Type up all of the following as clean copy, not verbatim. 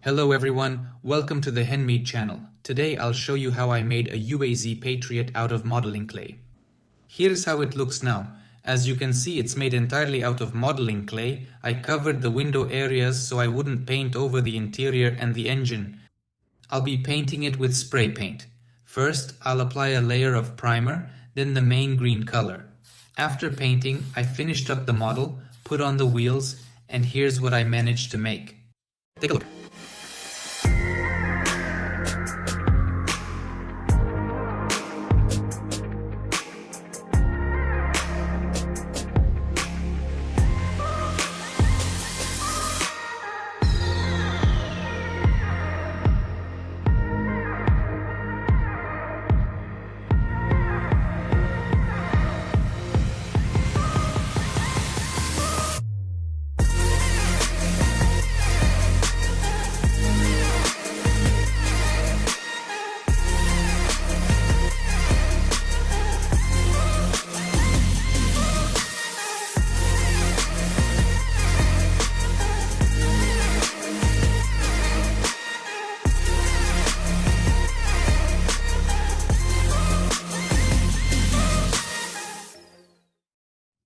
Hello everyone, welcome to the Handmade channel. Today I'll show you how I made a UAZ Patriot out of modeling clay. Here's how it looks now. As you can see, it's made entirely out of modeling clay. I covered the window areas so I wouldn't paint over the interior and the engine. I'll be painting it with spray paint. First, I'll apply a layer of primer, then the main green color. After painting, I finished up the model, put on the wheels, and here's what I managed to make. Take a look.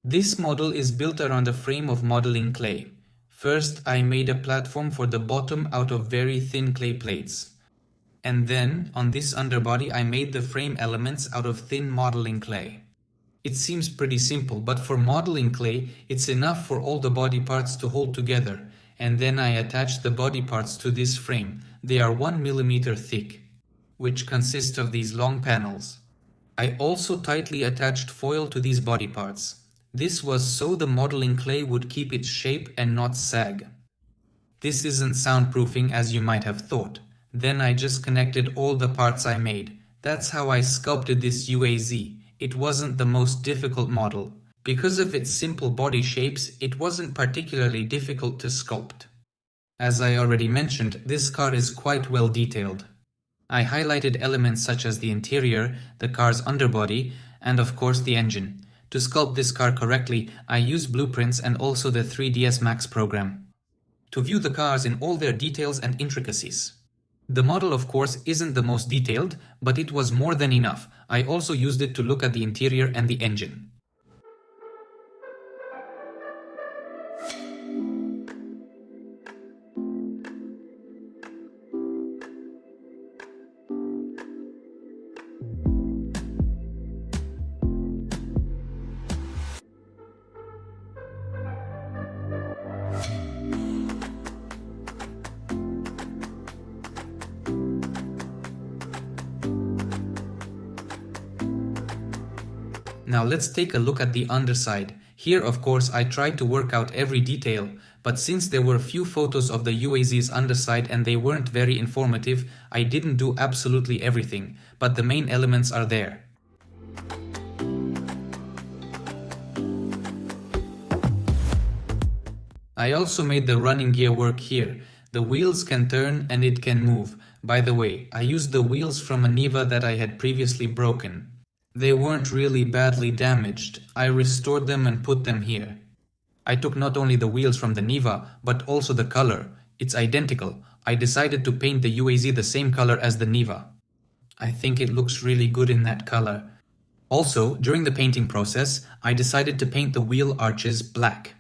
This model is built around a frame of modeling clay. First, I made a platform for the bottom out of very thin clay plates. And then, on this underbody, I made the frame elements out of thin modeling clay. It seems pretty simple, but for modeling clay, it's enough for all the body parts to hold together. And then I attached the body parts to this frame. They are 1 mm thick, which consist of these long panels. I also tightly attached foil to these body parts. This was so the modeling clay would keep its shape and not sag. This isn't soundproofing as you might have thought. Then I just connected all the parts I made. That's how I sculpted this UAZ. It wasn't the most difficult model. Because of its simple body shapes, it wasn't particularly difficult to sculpt. As I already mentioned, this car is quite well detailed. I highlighted elements such as the interior, the car's underbody, and of course the engine. To sculpt this car correctly, I used blueprints and also the 3ds Max program to view the cars in all their details and intricacies. The model, of course, isn't the most detailed, but it was more than enough. I also used it to look at the interior and the engine. Now let's take a look at the underside. Here, of course, I tried to work out every detail, but since there were few photos of the UAZ's underside and they weren't very informative, I didn't do absolutely everything, but the main elements are there. I also made the running gear work here. The wheels can turn and it can move. By the way, I used the wheels from a Niva that I had previously broken. They weren't really badly damaged. I restored them and put them here. I took not only the wheels from the Niva, but also the color. It's identical. I decided to paint the UAZ the same color as the Niva. I think it looks really good in that color. Also, during the painting process, I decided to paint the wheel arches black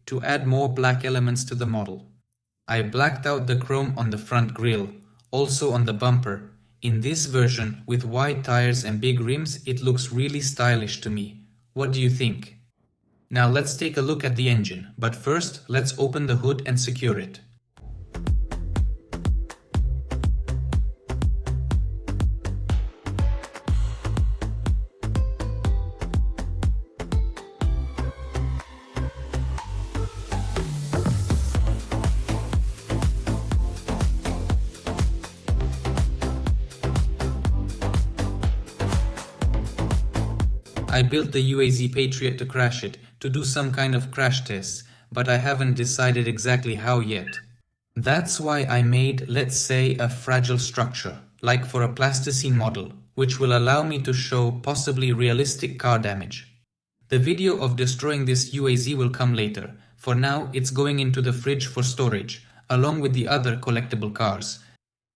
to add more black elements to the model. I blacked out the chrome on the front grille, also on the bumper. In this version, with wide tires and big rims, it looks really stylish to me. What do you think? Now let's take a look at the engine, but first let's open the hood and secure it. I built the UAZ Patriot to crash it, to do some kind of crash test, but I haven't decided exactly how yet. That's why I made, let's say, a fragile structure, like for a plasticine model, which will allow me to show possibly realistic car damage. The video of destroying this UAZ will come later. For now, it's going into the fridge for storage. along with the other collectible cars.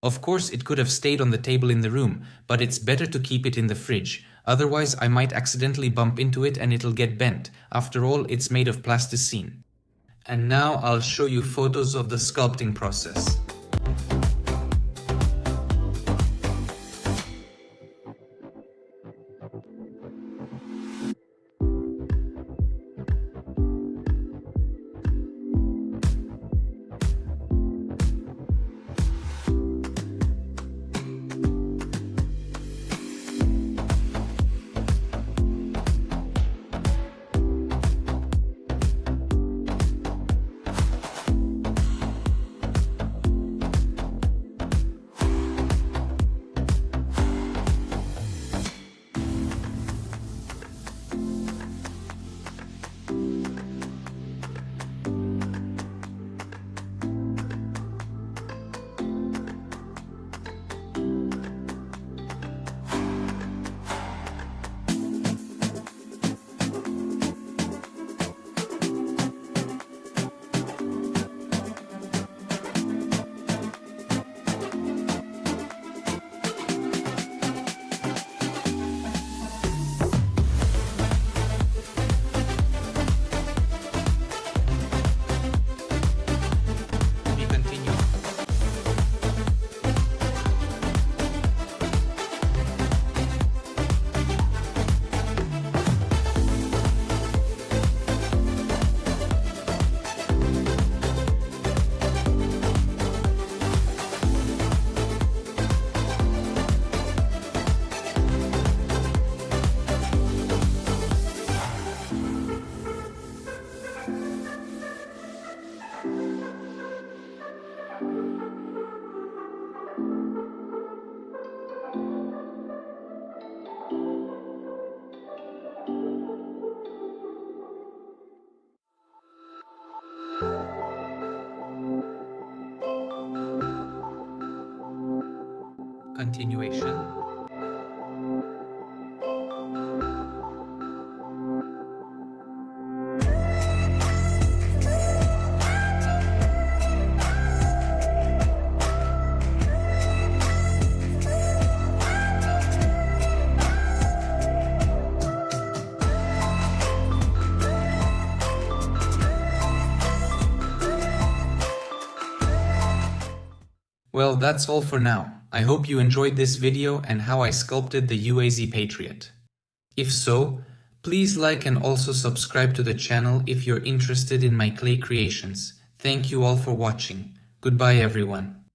Of course, it could have stayed on the table in the room, but it's better to keep it in the fridge. Otherwise, I might accidentally bump into it and it'll get bent. After all, it's made of plasticine. And now I'll show you photos of the sculpting process. Continuation. Well, that's all for now. I hope you enjoyed this video and how I sculpted the UAZ Patriot. If so, please like and also subscribe to the channel if you're interested in my clay creations. Thank you all for watching. Goodbye everyone.